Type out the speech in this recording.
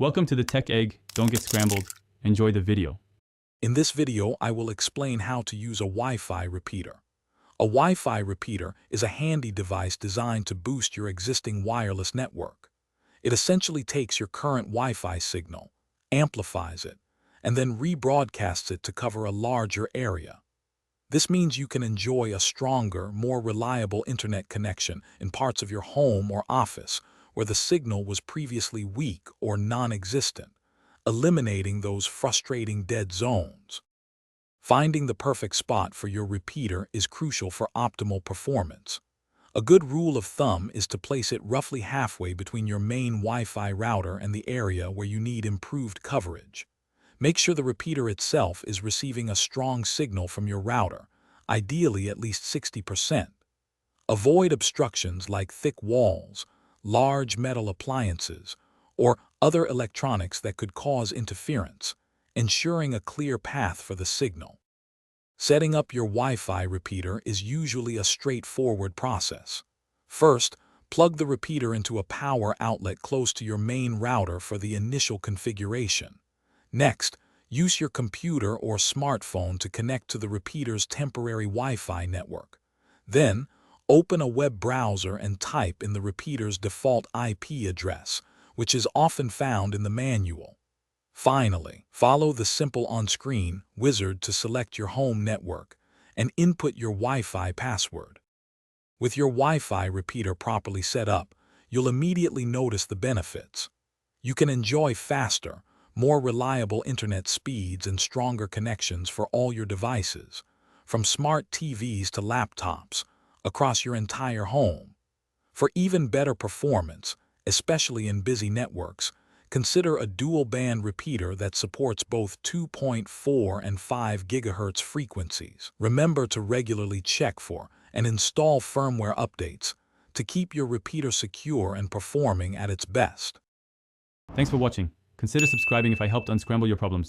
Welcome to the Tech Egg. Don't get scrambled. Enjoy the video. In this video, I will explain how to use a Wi-Fi repeater. A Wi-Fi repeater is a handy device designed to boost your existing wireless network. It essentially takes your current Wi-Fi signal, amplifies it, and then rebroadcasts it to cover a larger area. This means you can enjoy a stronger, more reliable internet connection in parts of your home or office where the signal was previously weak or non-existent, eliminating those frustrating dead zones. Finding the perfect spot for your repeater is crucial for optimal performance. A good rule of thumb is to place it roughly halfway between your main Wi-Fi router and the area where you need improved coverage. Make sure the repeater itself is receiving a strong signal from your router, ideally at least 60%. Avoid obstructions like thick walls, large metal appliances, or other electronics that could cause interference, ensuring a clear path for the signal. Setting up your Wi-Fi repeater is usually a straightforward process. First, plug the repeater into a power outlet close to your main router for the initial configuration. Next, use your computer or smartphone to connect to the repeater's temporary Wi-Fi network. Then, open a web browser and type in the repeater's default IP address, which is often found in the manual. Finally, follow the simple on-screen wizard to select your home network and input your Wi-Fi password. With your Wi-Fi repeater properly set up, you'll immediately notice the benefits. You can enjoy faster, more reliable internet speeds and stronger connections for all your devices, from smart TVs to laptops, across your entire home. For even better performance, especially in busy networks, consider a dual-band repeater that supports both 2.4 and 5 GHz frequencies. Remember to regularly check for and install firmware updates to keep your repeater secure and performing at its best. Thanks for watching. Consider subscribing if I helped unscramble your problems.